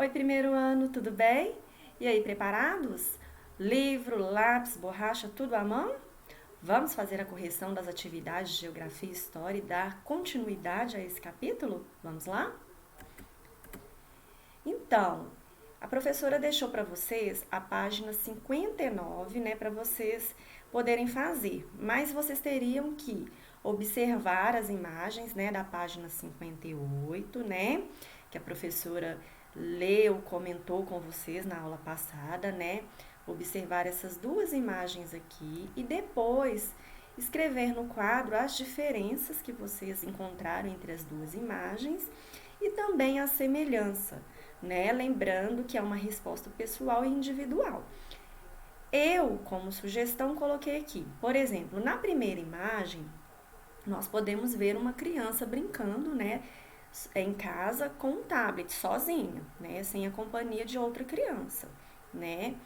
Oi, primeiro ano, tudo bem? E aí, preparados? Livro, lápis, borracha, tudo à mão? Vamos fazer a correção das atividades de Geografia e História e dar continuidade a esse capítulo? Vamos lá? Então, a professora deixou para vocês a página 59, né, para vocês poderem fazer, mas vocês teriam que observar as imagens, né, da página 58, né, que a professora leu, comentou com vocês na aula passada, né, observar essas duas imagens aqui e depois escrever no quadro as diferenças que vocês encontraram entre as duas imagens e também a semelhança, né? Lembrando que é uma resposta pessoal e individual. Eu, como sugestão, coloquei aqui, por exemplo, na primeira imagem, nós podemos ver uma criança brincando, né, em casa com um tablet, sozinha, né, sem a companhia de outra criança, né?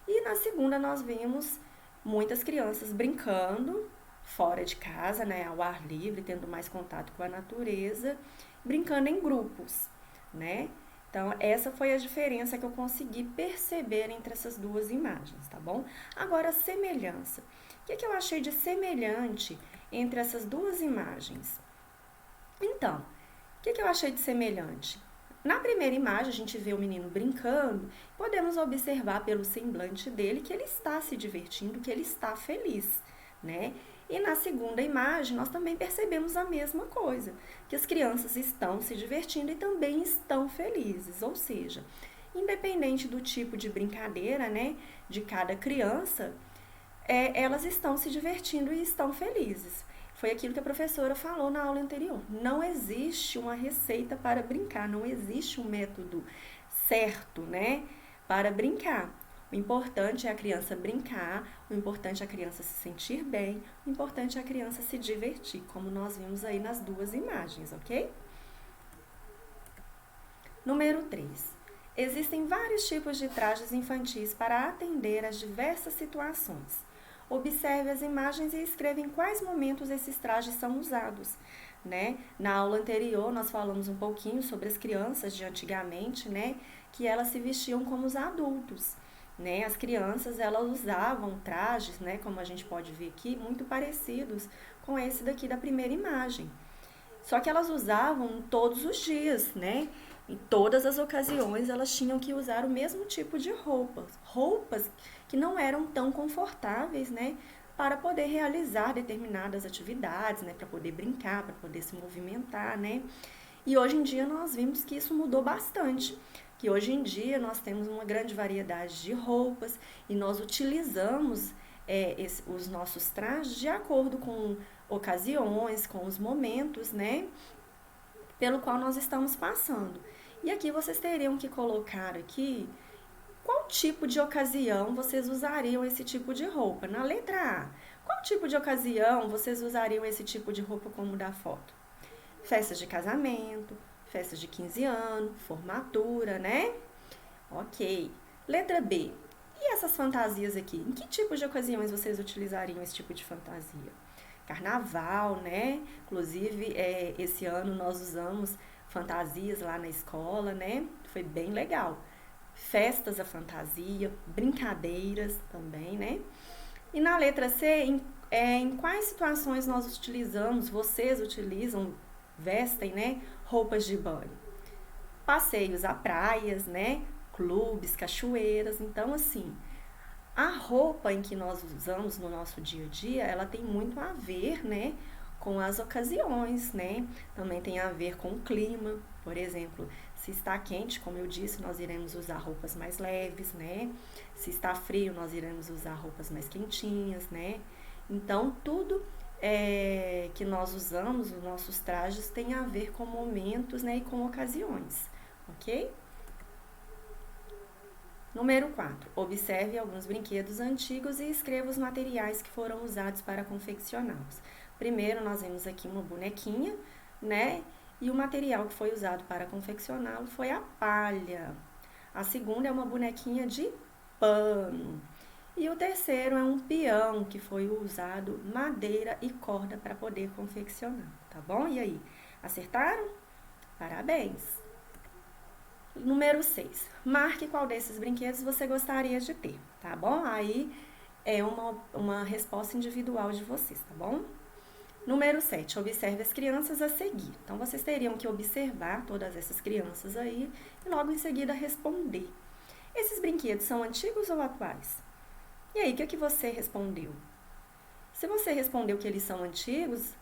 E na segunda nós vimos muitas crianças brincando fora de casa, né, ao ar livre, tendo mais contato com a natureza, brincando em grupos, né? Então, essa foi a diferença que eu consegui perceber entre essas duas imagens, tá bom? Agora, a semelhança. O que eu achei de semelhante entre essas duas imagens? Então, o que eu achei de semelhante? Na primeira imagem, a gente vê o menino brincando, podemos observar pelo semblante dele que ele está se divertindo, que ele está feliz, né? E na segunda imagem, nós também percebemos a mesma coisa, que as crianças estão se divertindo e também estão felizes, ou seja, independente do tipo de brincadeira, né, de cada criança, elas estão se divertindo e estão felizes. Foi aquilo que a professora falou na aula anterior. Não existe uma receita para brincar, não existe um método certo, né, para brincar. O importante é a criança brincar, o importante é a criança se sentir bem, o importante é a criança se divertir, como nós vimos aí nas duas imagens, ok? Número 3. Existem vários tipos de trajes infantis para atender às diversas situações. Observe as imagens e escreva em quais momentos esses trajes são usados, né? Na aula anterior nós falamos um pouquinho sobre as crianças de antigamente, né, que elas se vestiam como os adultos, né? As crianças elas usavam trajes, né, como a gente pode ver aqui, muito parecidos com esse daqui da primeira imagem. Só que elas usavam todos os dias, né? Em todas as ocasiões elas tinham que usar o mesmo tipo de roupas que não eram tão confortáveis, né? Para poder realizar determinadas atividades, né? Para poder brincar, para poder se movimentar, né? E hoje em dia nós vimos que isso mudou bastante. Que hoje em dia nós temos uma grande variedade de roupas e nós utilizamos os nossos trajes de acordo com ocasiões, com os momentos, né? Pelo qual nós estamos passando. E aqui vocês teriam que colocar aqui qual tipo de ocasião vocês usariam esse tipo de roupa. Na letra A, qual tipo de ocasião vocês usariam esse tipo de roupa como da foto? Festas de casamento, festas de 15 anos, formatura, né? Ok. Letra B. E essas fantasias aqui? Em que tipo de ocasiões vocês utilizariam esse tipo de fantasia? Carnaval, né? Inclusive, esse ano nós usamos fantasias lá na escola, né? Foi bem legal. Festas à fantasia, brincadeiras também, né? E na letra C, em quais situações nós utilizamos, vocês utilizam, vestem, né? Roupas de banho. Passeios a praias, né? Clubes, cachoeiras. Então, assim, a roupa em que nós usamos no nosso dia a dia, ela tem muito a ver, né, com as ocasiões, né? Também tem a ver com o clima. Por exemplo, se está quente, como eu disse, nós iremos usar roupas mais leves, né? Se está frio, nós iremos usar roupas mais quentinhas, né? Então, tudo que nós usamos, os nossos trajes, tem a ver com momentos, né, e com ocasiões, ok? Número 4. Observe alguns brinquedos antigos e escreva os materiais que foram usados para confeccioná-los. Primeiro, nós vemos aqui uma bonequinha, né? E o material que foi usado para confeccioná-lo foi a palha. A segunda é uma bonequinha de pano. E o terceiro é um peão, que foi usado madeira e corda para poder confeccionar, tá bom? E aí, acertaram? Parabéns! Número 6. Marque qual desses brinquedos você gostaria de ter, tá bom? Aí é uma resposta individual de vocês, tá bom? Número 7. Observe as crianças a seguir. Então, vocês teriam que observar todas essas crianças aí e logo em seguida responder. Esses brinquedos são antigos ou atuais? E aí, o que você respondeu? Se você respondeu que eles são antigos,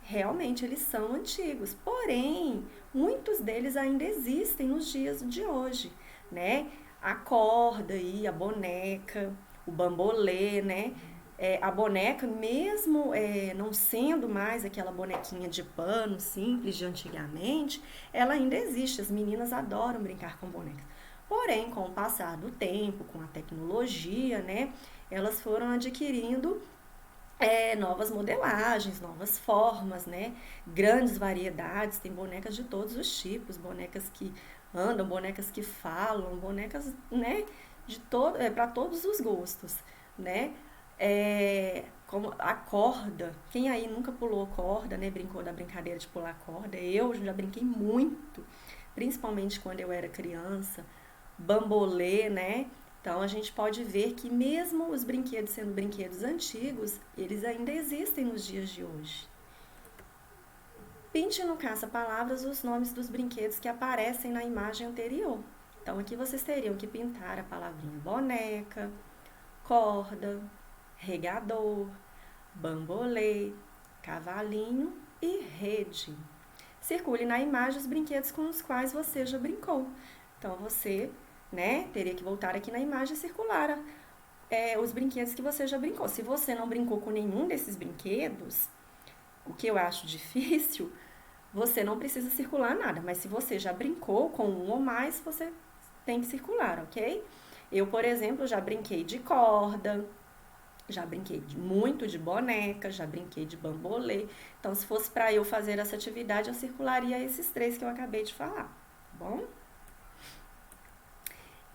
realmente eles são antigos. Porém, muitos deles ainda existem nos dias de hoje, né? A corda aí, a boneca, o bambolê, né? A boneca, mesmo não sendo mais aquela bonequinha de pano simples de antigamente, ela ainda existe. As meninas adoram brincar com bonecas. Porém, com o passar do tempo, com a tecnologia, né, elas foram adquirindo novas modelagens, novas formas, né, grandes variedades. Tem bonecas de todos os tipos, bonecas que andam, bonecas que falam, bonecas, né, para todos os gostos, né? Como a corda, quem aí nunca pulou corda, né? Brincou da brincadeira de pular corda? Eu já brinquei muito, principalmente quando eu era criança. Bambolê, né? Então a gente pode ver que mesmo os brinquedos sendo brinquedos antigos, eles ainda existem nos dias de hoje. Pinte no caça-palavras os nomes dos brinquedos que aparecem na imagem anterior. Então aqui vocês teriam que pintar a palavrinha boneca, corda, regador, bambolê, cavalinho e rede. Circule na imagem os brinquedos com os quais você já brincou. Então, você, né, teria que voltar aqui na imagem e circular os brinquedos que você já brincou. Se você não brincou com nenhum desses brinquedos, o que eu acho difícil, você não precisa circular nada. Mas se você já brincou com um ou mais, você tem que circular, ok? Eu, por exemplo, já brinquei de corda, já brinquei muito de boneca, já brinquei de bambolê. Então, se fosse para eu fazer essa atividade, eu circularia esses 3 que eu acabei de falar, tá bom?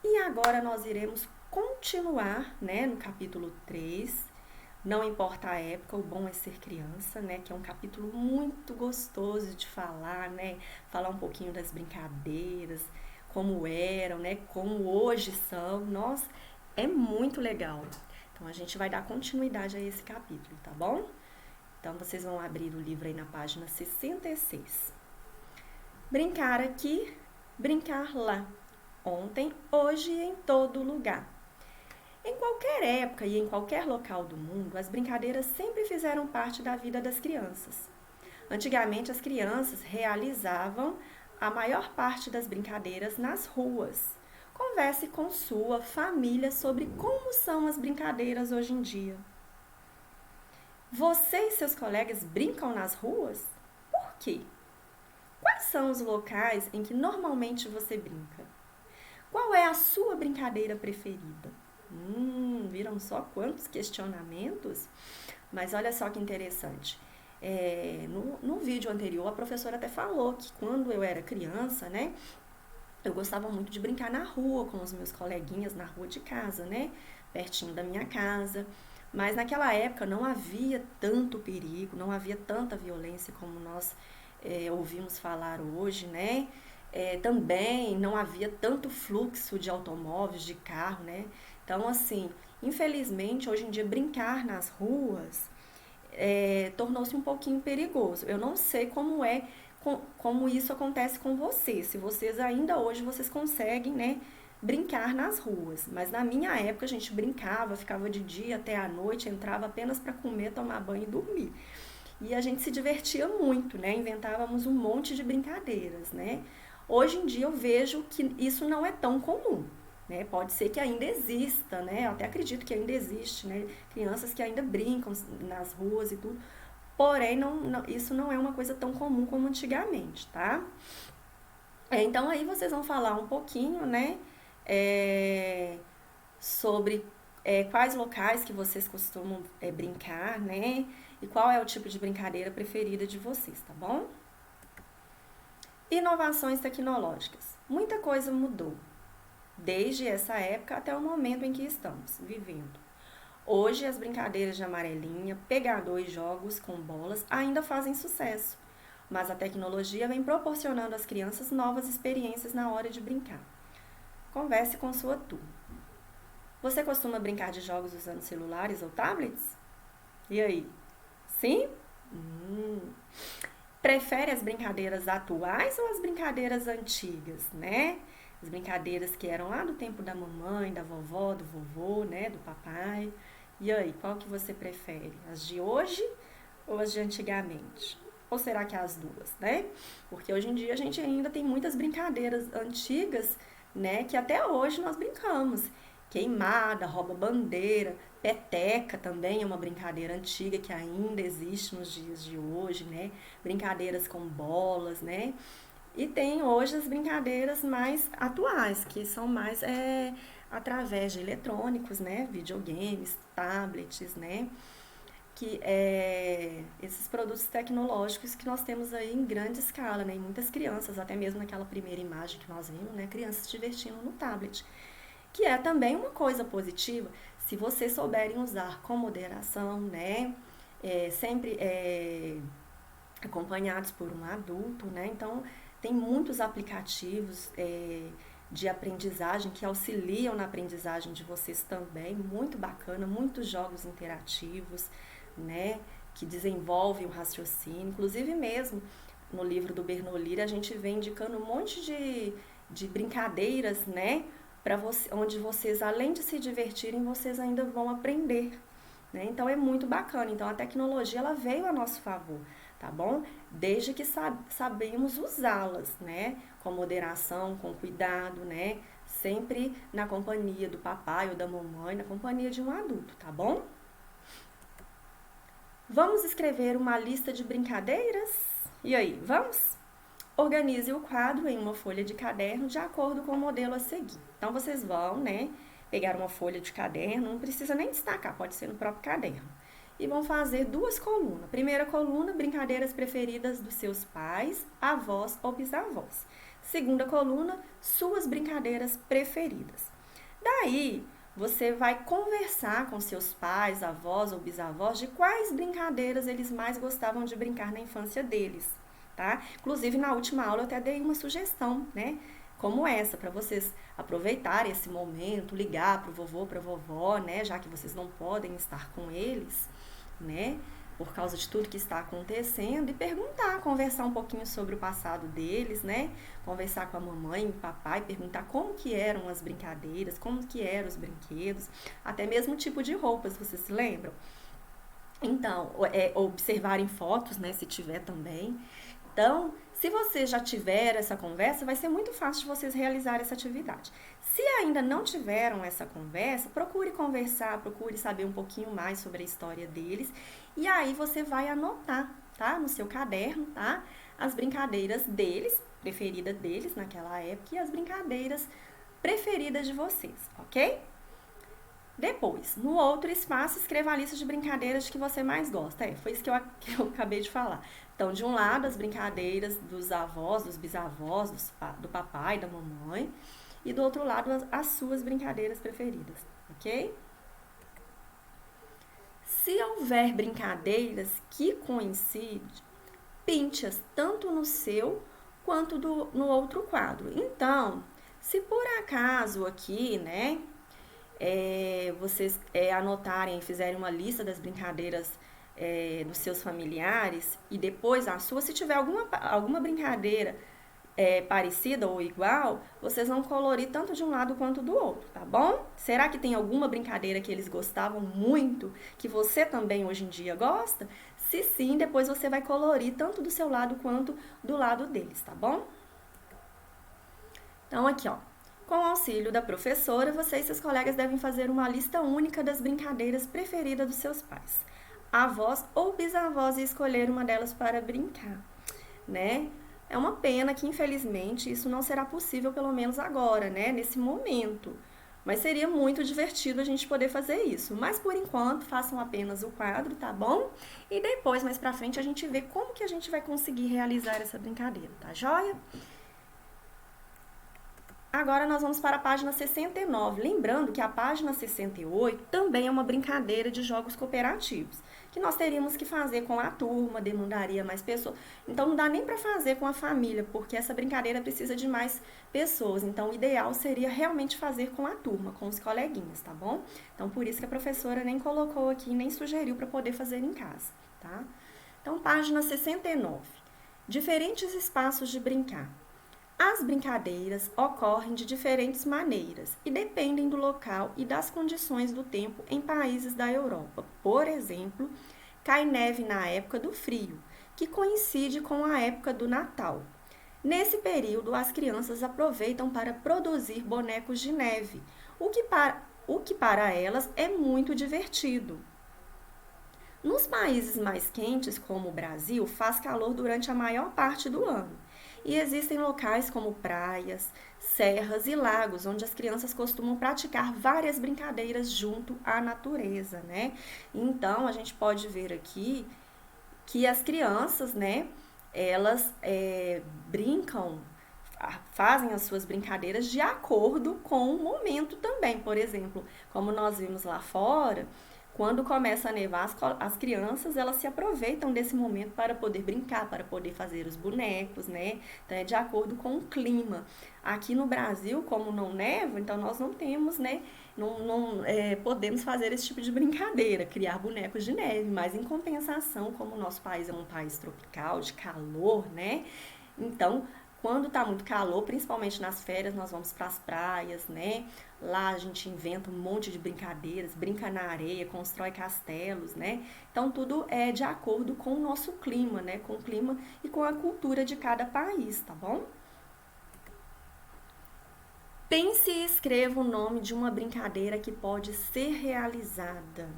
E agora nós iremos continuar, né, no capítulo 3. Não importa a época, o bom é ser criança, né? Que é um capítulo muito gostoso de falar, né? Falar um pouquinho das brincadeiras, como eram, né? Como hoje são. Nossa, é muito legal. Então, a gente vai dar continuidade a esse capítulo, tá bom? Então, vocês vão abrir o livro aí na página 66. Brincar aqui, brincar lá. Ontem, hoje e em todo lugar. Em qualquer época e em qualquer local do mundo, as brincadeiras sempre fizeram parte da vida das crianças. Antigamente, as crianças realizavam a maior parte das brincadeiras nas ruas. Converse com sua família sobre como são as brincadeiras hoje em dia. Você e seus colegas brincam nas ruas? Por quê? Quais são os locais em que normalmente você brinca? Qual é a sua brincadeira preferida? Viram só quantos questionamentos? Mas olha só que interessante. No vídeo anterior, a professora até falou que quando eu era criança, né, eu gostava muito de brincar na rua com os meus coleguinhas, na rua de casa, né, pertinho da minha casa. Mas naquela época não havia tanto perigo, não havia tanta violência como nós ouvimos falar hoje, né? Também não havia tanto fluxo de automóveis, de carro, né? Então, assim, infelizmente, hoje em dia, brincar nas ruas tornou-se um pouquinho perigoso. Eu não sei como isso acontece com vocês. Se vocês ainda hoje, vocês conseguem, né, brincar nas ruas. Mas na minha época, a gente brincava, ficava de dia até a noite, entrava apenas para comer, tomar banho e dormir. E a gente se divertia muito, né? Inventávamos um monte de brincadeiras, né? Hoje em dia eu vejo que isso não é tão comum, né? Pode ser que ainda exista, né? Eu até acredito que ainda existe, né? Crianças que ainda brincam nas ruas e tudo. Porém, isso não é uma coisa tão comum como antigamente, tá? Então, aí vocês vão falar um pouquinho, né? Sobre quais locais que vocês costumam brincar, né? E qual é o tipo de brincadeira preferida de vocês, tá bom? Inovações tecnológicas. Muita coisa mudou, desde essa época até o momento em que estamos vivendo. Hoje, as brincadeiras de amarelinha, pegador e jogos com bolas ainda fazem sucesso, mas a tecnologia vem proporcionando às crianças novas experiências na hora de brincar. Converse com sua turma. Você costuma brincar de jogos usando celulares ou tablets? E aí? Sim? Prefere as brincadeiras atuais ou as brincadeiras antigas, né? As brincadeiras que eram lá do tempo da mamãe, da vovó, do vovô, né? Do papai. E aí, qual que você prefere? As de hoje ou as de antigamente? Ou será que as duas, né? Porque hoje em dia a gente ainda tem muitas brincadeiras antigas, né? Que até hoje nós brincamos. Queimada, rouba-bandeira, peteca também é uma brincadeira antiga que ainda existe nos dias de hoje, né? Brincadeiras com bolas, né? E tem hoje as brincadeiras mais atuais, que são mais através de eletrônicos, né? Videogames, tablets, né? Que esses produtos tecnológicos que nós temos aí em grande escala, né? E muitas crianças, até mesmo naquela primeira imagem que nós vimos, né? Crianças se divertindo no tablet. Que é também uma coisa positiva, se vocês souberem usar com moderação, né? Sempre acompanhados por um adulto, né? Então, tem muitos aplicativos de aprendizagem que auxiliam na aprendizagem de vocês também, muito bacana, muitos jogos interativos, né? Que desenvolvem o raciocínio, inclusive mesmo no livro do Bernoulli a gente vem indicando um monte de brincadeiras, né? Onde vocês, além de se divertirem, vocês ainda vão aprender, né? Então, é muito bacana. Então, a tecnologia, ela veio a nosso favor, tá bom? Desde que sabemos usá-las, né? Com moderação, com cuidado, né? Sempre na companhia do papai ou da mamãe, na companhia de um adulto, tá bom? Vamos escrever uma lista de brincadeiras? E aí, vamos? Organize o quadro em uma folha de caderno de acordo com o modelo a seguir. Então, vocês vão, né, pegar uma folha de caderno, não precisa nem destacar, pode ser no próprio caderno. E vão fazer 2 colunas. Primeira coluna, brincadeiras preferidas dos seus pais, avós ou bisavós. Segunda coluna, suas brincadeiras preferidas. Daí, você vai conversar com seus pais, avós ou bisavós de quais brincadeiras eles mais gostavam de brincar na infância deles. Tá? Inclusive, na última aula eu até dei uma sugestão, né? Como essa, para vocês aproveitarem esse momento, ligar para o vovô, para a vovó, né? Já que vocês não podem estar com eles, né? Por causa de tudo que está acontecendo, e perguntar, conversar um pouquinho sobre o passado deles, né? Conversar com a mamãe e o papai, perguntar como que eram as brincadeiras, como que eram os brinquedos, até mesmo o tipo de roupas, vocês se lembram? Então, observarem fotos, né? Se tiver também. Então, se você já tiver essa conversa, vai ser muito fácil de vocês realizarem essa atividade. Se ainda não tiveram essa conversa, procure conversar, procure saber um pouquinho mais sobre a história deles. E aí você vai anotar, tá? No seu caderno, tá? As brincadeiras deles, preferidas deles naquela época, e as brincadeiras preferidas de vocês, ok? Depois, no outro espaço, escreva a lista de brincadeiras que você mais gosta. Foi isso que eu acabei de falar. Então, de um lado, as brincadeiras dos avós, dos bisavós, do papai, da mamãe. E do outro lado, as suas brincadeiras preferidas, ok? Se houver brincadeiras que coincidem, pinte-as tanto no seu quanto no outro quadro. Então, se por acaso aqui, né, vocês anotarem, fizerem uma lista das brincadeiras dos seus familiares e depois a sua, se tiver alguma brincadeira parecida ou igual, vocês vão colorir tanto de um lado quanto do outro, tá bom? Será que tem alguma brincadeira que eles gostavam muito, que você também hoje em dia gosta? Se sim, depois você vai colorir tanto do seu lado quanto do lado deles, tá bom? Então, aqui, ó. Com o auxílio da professora, você e seus colegas devem fazer uma lista única das brincadeiras preferidas dos seus pais, avós ou bisavós, e escolher uma delas para brincar, né? É uma pena que, infelizmente, isso não será possível, pelo menos agora, né? Nesse momento. Mas seria muito divertido a gente poder fazer isso. Mas, por enquanto, façam apenas o quadro, tá bom? E depois, mais pra frente, a gente vê como que a gente vai conseguir realizar essa brincadeira, tá joia? Agora nós vamos para a página 69. Lembrando que a página 68 também é uma brincadeira de jogos cooperativos, que nós teríamos que fazer com a turma, demandaria mais pessoas. Então não dá nem para fazer com a família, porque essa brincadeira precisa de mais pessoas. Então o ideal seria realmente fazer com a turma, com os coleguinhas, tá bom? Então por isso que a professora nem colocou aqui, nem sugeriu para poder fazer em casa, tá? Então página 69. Diferentes espaços de brincar. As brincadeiras ocorrem de diferentes maneiras e dependem do local e das condições do tempo em países da Europa. Por exemplo, cai neve na época do frio, que coincide com a época do Natal. Nesse período, as crianças aproveitam para produzir bonecos de neve, o que para elas é muito divertido. Nos países mais quentes, como o Brasil, faz calor durante a maior parte do ano. E existem locais como praias, serras e lagos, onde as crianças costumam praticar várias brincadeiras junto à natureza, né? Então, a gente pode ver aqui que as crianças, né, elas brincam, fazem as suas brincadeiras de acordo com o momento também. Por exemplo, como nós vimos lá fora, quando começa a nevar, as crianças, elas se aproveitam desse momento para poder brincar, para poder fazer os bonecos, né? Então, é de acordo com o clima. Aqui no Brasil, como não neva, então nós não temos, né? Não podemos fazer esse tipo de brincadeira, criar bonecos de neve. Mas, em compensação, como o nosso país é um país tropical, de calor, né? Então, quando tá muito calor, principalmente nas férias, nós vamos para as praias, né? Lá a gente inventa um monte de brincadeiras, brinca na areia, constrói castelos, né? Então tudo é de acordo com o nosso clima, né? Com o clima e com a cultura de cada país, tá bom? Pense e escreva o nome de uma brincadeira que pode ser realizada.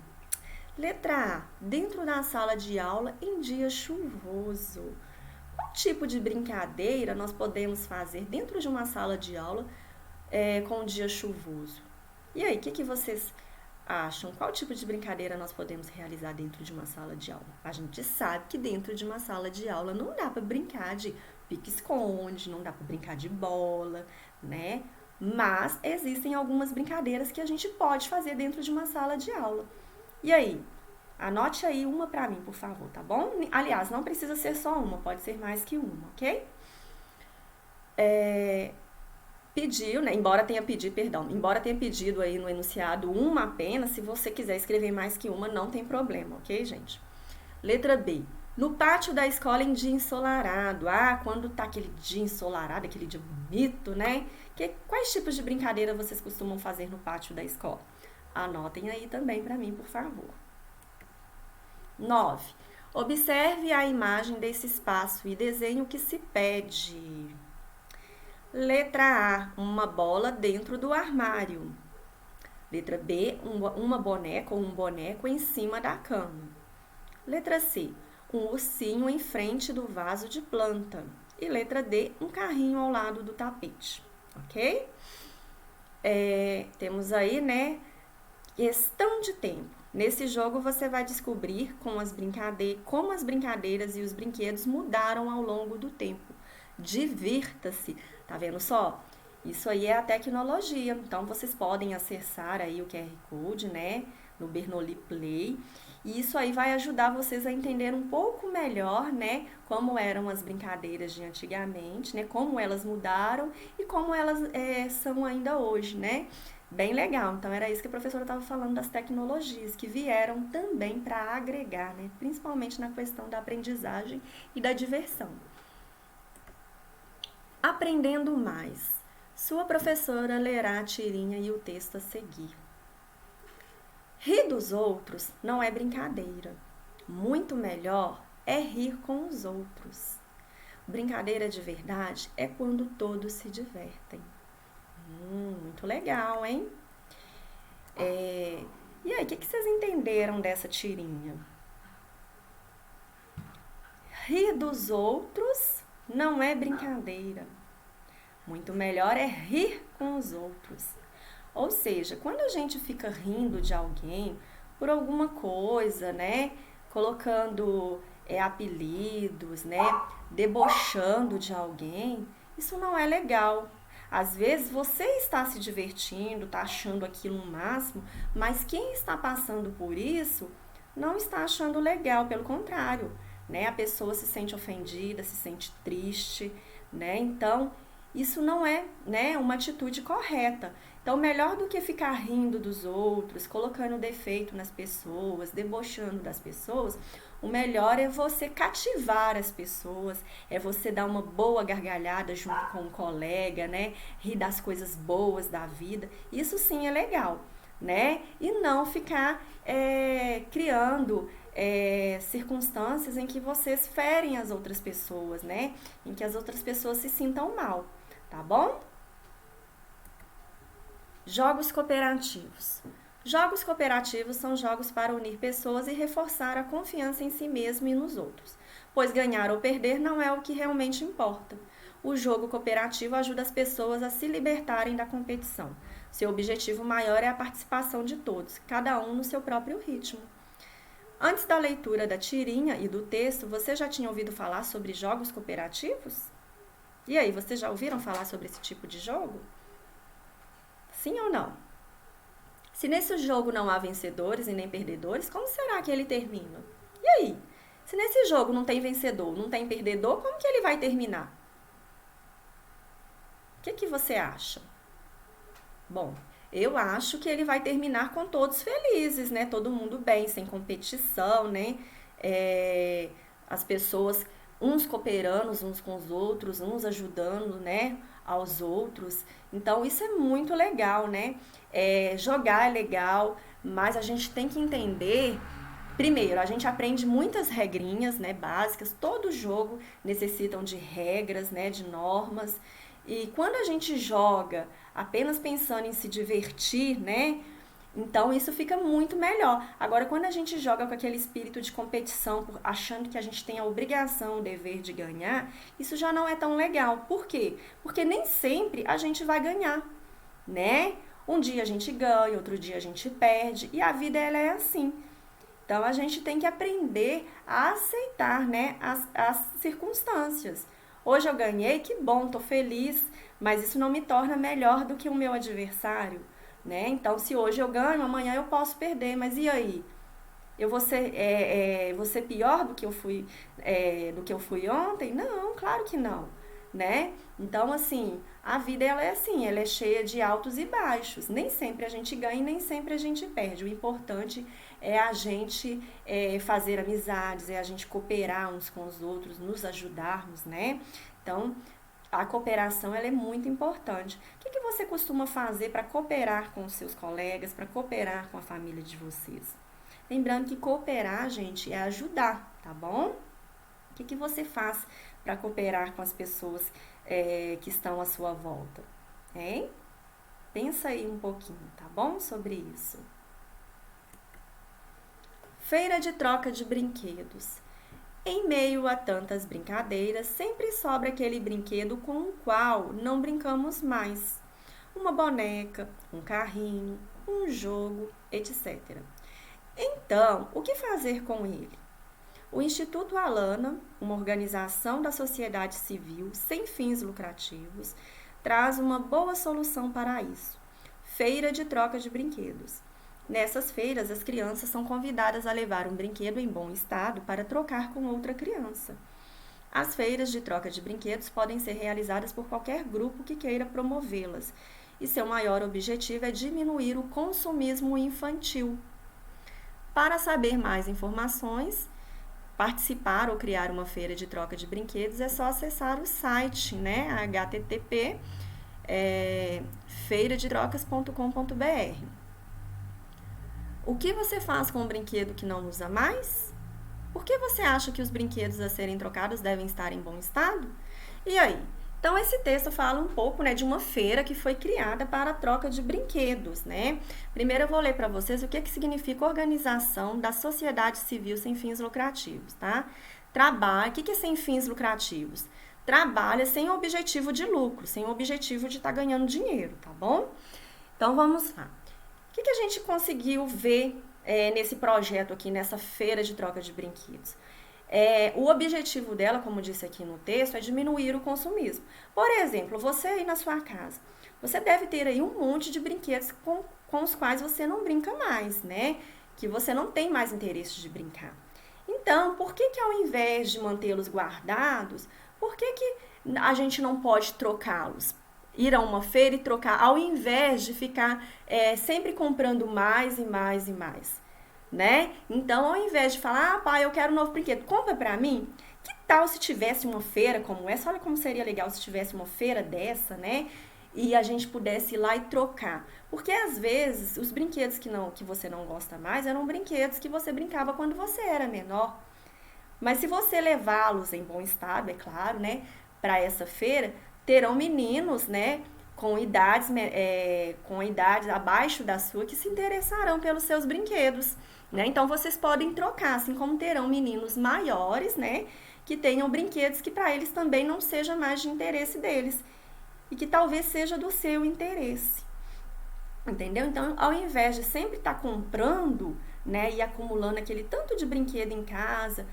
Letra A. Dentro da sala de aula em dia chuvoso. Qual tipo de brincadeira nós podemos fazer dentro de uma sala de aula com um dia chuvoso? E aí, o que vocês acham? Qual tipo de brincadeira nós podemos realizar dentro de uma sala de aula? A gente sabe que dentro de uma sala de aula não dá para brincar de pique-esconde, não dá para brincar de bola, né? Mas existem algumas brincadeiras que a gente pode fazer dentro de uma sala de aula. E aí? Anote aí uma pra mim, por favor, tá bom? Aliás, não precisa ser só uma, pode ser mais que uma, ok? Pediu, né? Embora tenha pedido aí no enunciado uma apenas, se você quiser escrever mais que uma, não tem problema, ok, gente? Letra B. No pátio da escola em dia ensolarado. Quando tá aquele dia ensolarado, aquele dia bonito, né? Quais tipos de brincadeira vocês costumam fazer no pátio da escola? Anotem aí também pra mim, por favor. 9. Observe a imagem desse espaço e desenhe o que se pede. Letra A, uma bola dentro do armário. Letra B, uma boneca ou um boneco em cima da cama. Letra C, um ursinho em frente do vaso de planta. E letra D, um carrinho ao lado do tapete. Ok? Temos aí, né, questão de tempo. Nesse jogo você vai descobrir como as brincadeiras e os brinquedos mudaram ao longo do tempo. Divirta-se, tá vendo só? Isso aí é a tecnologia, então vocês podem acessar aí o QR Code, né, no Bernoulli Play, e isso aí vai ajudar vocês a entender um pouco melhor, né, como eram as brincadeiras de antigamente, né, como elas mudaram e como elas são ainda hoje, né? Bem legal, então era isso que a professora estava falando das tecnologias que vieram também para agregar, né? Principalmente na questão da aprendizagem e da diversão. Aprendendo mais. Sua professora lerá a tirinha e o texto a seguir. Rir dos outros não é brincadeira. Muito melhor é rir com os outros. Brincadeira de verdade é quando todos se divertem. Muito legal, hein? E aí, o que vocês entenderam dessa tirinha? Rir dos outros não é brincadeira. Muito melhor é rir com os outros. Ou seja, quando a gente fica rindo de alguém por alguma coisa, né? Colocando apelidos, né? Debochando de alguém, isso não é legal. Às vezes você está se divertindo, está achando aquilo um máximo, mas quem está passando por isso não está achando legal, pelo contrário, né? A pessoa se sente ofendida, se sente triste, né? Então, isso não é, né, uma atitude correta. Então, melhor do que ficar rindo dos outros, colocando defeito nas pessoas, debochando das pessoas, o melhor é você cativar as pessoas, é você dar uma boa gargalhada junto com um colega, né? Rir das coisas boas da vida. Isso sim é legal, né? E não ficar criando circunstâncias em que vocês ferem as outras pessoas, né? Em que as outras pessoas se sintam mal, tá bom? Jogos cooperativos. Jogos cooperativos são jogos para unir pessoas e reforçar a confiança em si mesmo e nos outros, pois ganhar ou perder não é o que realmente importa. O jogo cooperativo ajuda as pessoas a se libertarem da competição. Seu objetivo maior é a participação de todos, cada um no seu próprio ritmo. Antes da leitura da tirinha e do texto, você já tinha ouvido falar sobre jogos cooperativos? E aí, vocês já ouviram falar sobre esse tipo de jogo? Sim ou não? Se nesse jogo não há vencedores e nem perdedores, como será que ele termina? E aí? Se nesse jogo não tem vencedor, não tem perdedor, como que ele vai terminar? O que você acha? Bom, eu acho que ele vai terminar com todos felizes, né? Todo mundo bem, sem competição, né? As pessoas, uns cooperando uns com os outros, uns ajudando, né? Aos outros. Então, isso é muito legal, né? Jogar é legal, mas a gente tem que entender. Primeiro, a gente aprende muitas regrinhas, né, básicas. Todo jogo necessita de regras, né, de normas. E quando a gente joga apenas pensando em se divertir, né, então isso fica muito melhor. Agora, quando a gente joga com aquele espírito de competição, achando que a gente tem a obrigação, o dever de ganhar, isso já não é tão legal. Por quê? Porque nem sempre a gente vai ganhar, né? Um dia a gente ganha, outro dia a gente perde, e a vida ela é assim. Então, a gente tem que aprender a aceitar, né, as circunstâncias. Hoje eu ganhei, que bom, tô feliz, mas isso não me torna melhor do que o meu adversário, né? Então, se hoje eu ganho, amanhã eu posso perder, mas e aí? Eu vou ser pior do que eu fui ontem? Não, claro que não, né? Então, assim, a vida ela é assim, ela é cheia de altos e baixos. Nem sempre a gente ganha e nem sempre a gente perde. O importante é a gente fazer amizades, é a gente cooperar uns com os outros, nos ajudarmos, né? Então, a cooperação ela é muito importante. O que você costuma fazer para cooperar com os seus colegas, para cooperar com a família de vocês? Lembrando que cooperar, gente, é ajudar, tá bom? O que você faz para cooperar com as pessoas que estão à sua volta? Hein? Pensa aí um pouquinho, tá bom? Sobre isso. Feira de troca de brinquedos. Em meio a tantas brincadeiras, sempre sobra aquele brinquedo com o qual não brincamos mais. Uma boneca, um carrinho, um jogo, etc. Então, o que fazer com ele? O Instituto Alana, uma organização da sociedade civil sem fins lucrativos, traz uma boa solução para isso. Feira de troca de brinquedos. Nessas feiras, as crianças são convidadas a levar um brinquedo em bom estado para trocar com outra criança. As feiras de troca de brinquedos podem ser realizadas por qualquer grupo que queira promovê-las, e seu maior objetivo é diminuir o consumismo infantil. Para saber mais informações, participar ou criar uma feira de troca de brinquedos, é só acessar o site, né, http feiradetrocas.com.br. O que você faz com um brinquedo que não usa mais? Por que você acha que os brinquedos a serem trocados devem estar em bom estado? E aí? Então, esse texto fala um pouco, né, de uma feira que foi criada para a troca de brinquedos, né? Primeiro eu vou ler para vocês o que significa organização da sociedade civil sem fins lucrativos, tá? O que é sem fins lucrativos? Trabalha sem objetivo de lucro, sem objetivo de estar ganhando dinheiro, tá bom? Então, vamos lá. O que a gente conseguiu ver nesse projeto aqui, nessa feira de troca de brinquedos? O objetivo dela, como disse aqui no texto, é diminuir o consumismo. Por exemplo, você aí na sua casa, você deve ter aí um monte de brinquedos com os quais você não brinca mais, né? Que você não tem mais interesse de brincar. Então, por que que ao invés de mantê-los guardados, por que que a gente não pode trocá-los? Ir a uma feira e trocar, ao invés de ficar sempre comprando mais e mais e mais, né? Então, ao invés de falar, pai, eu quero um novo brinquedo, compra pra mim. Que tal se tivesse uma feira como essa? Olha como seria legal se tivesse uma feira dessa, né? E a gente pudesse ir lá e trocar. Porque às vezes os brinquedos que você não gosta mais eram brinquedos que você brincava quando você era menor. Mas se você levá-los em bom estado, é claro, né, para essa feira, terão meninos, né, com idades abaixo da sua que se interessarão pelos seus brinquedos, né? Então vocês podem trocar, assim como terão meninos maiores, né, que tenham brinquedos que para eles também não seja mais de interesse deles e que talvez seja do seu interesse. Entendeu? Então, ao invés de sempre estar comprando, né, e acumulando aquele tanto de brinquedo em casa,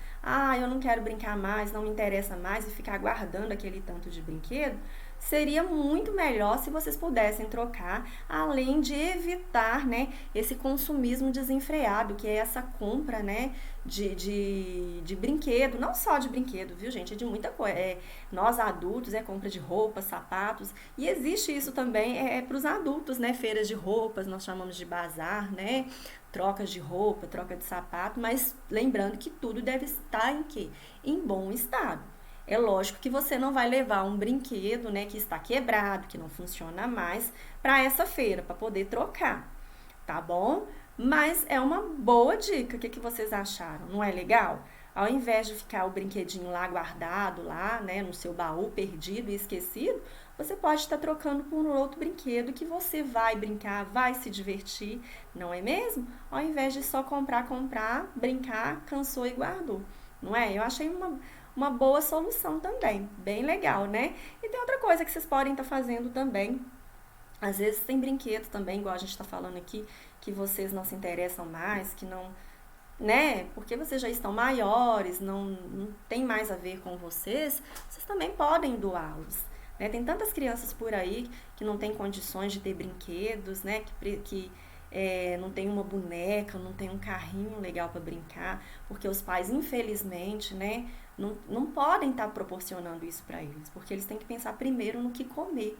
eu não quero brincar mais, não me interessa mais, e ficar guardando aquele tanto de brinquedo, seria muito melhor se vocês pudessem trocar, além de evitar, né, esse consumismo desenfreado, que é essa compra, né, de brinquedo, não só de brinquedo, viu, gente? É de muita coisa. Nós adultos, compra de roupas, sapatos, e existe isso também para os adultos, né? Feiras de roupas, nós chamamos de bazar, né? Trocas de roupa, troca de sapato, mas lembrando que tudo deve estar em quê? Em bom estado. É lógico que você não vai levar um brinquedo, né, que está quebrado, que não funciona mais, para essa feira, para poder trocar, tá bom? Mas é uma boa dica. O que vocês acharam? Não é legal? Ao invés de ficar o brinquedinho lá guardado, lá, né, no seu baú, perdido e esquecido, você pode estar trocando por um outro brinquedo que você vai brincar, vai se divertir, não é mesmo? Ao invés de só comprar, brincar, cansou e guardou, não é? Eu achei uma boa solução também, bem legal, né? E tem outra coisa que vocês podem estar fazendo também. Às vezes tem brinquedos também, igual a gente está falando aqui, que vocês não se interessam mais, que não, né? Porque vocês já estão maiores, não tem mais a ver com vocês também podem doá-los. Né? Tem tantas crianças por aí que não têm condições de ter brinquedos, né? Que não tem uma boneca, não tem um carrinho legal para brincar, porque os pais, infelizmente, né, não podem estar proporcionando isso para eles, porque eles têm que pensar primeiro no que comer.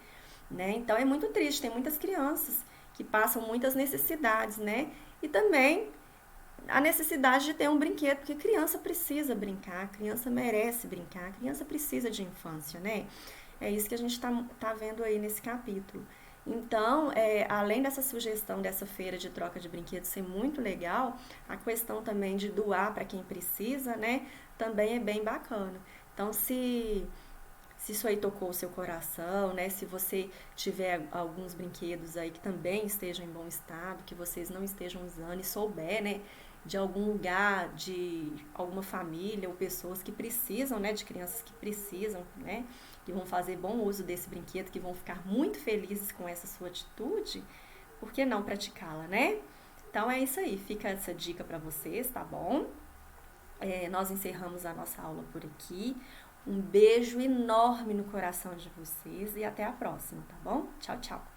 Né? Então é muito triste, tem muitas crianças que passam muitas necessidades, né? E também a necessidade de ter um brinquedo, porque criança precisa brincar, criança merece brincar, criança precisa de infância, né? É isso que a gente tá vendo aí nesse capítulo. Então, além dessa sugestão dessa feira de troca de brinquedos ser muito legal, a questão também de doar para quem precisa, né? Também é bem bacana. Então, se isso aí tocou o seu coração, né? Se você tiver alguns brinquedos aí que também estejam em bom estado, que vocês não estejam usando e souber, né? De algum lugar, de alguma família ou pessoas que precisam, né? De crianças que precisam, né? Que vão fazer bom uso desse brinquedo, que vão ficar muito felizes com essa sua atitude, por que não praticá-la, né? Então é isso aí, fica essa dica para vocês, tá bom? Nós encerramos a nossa aula por aqui. Um beijo enorme no coração de vocês e até a próxima, tá bom? Tchau, tchau!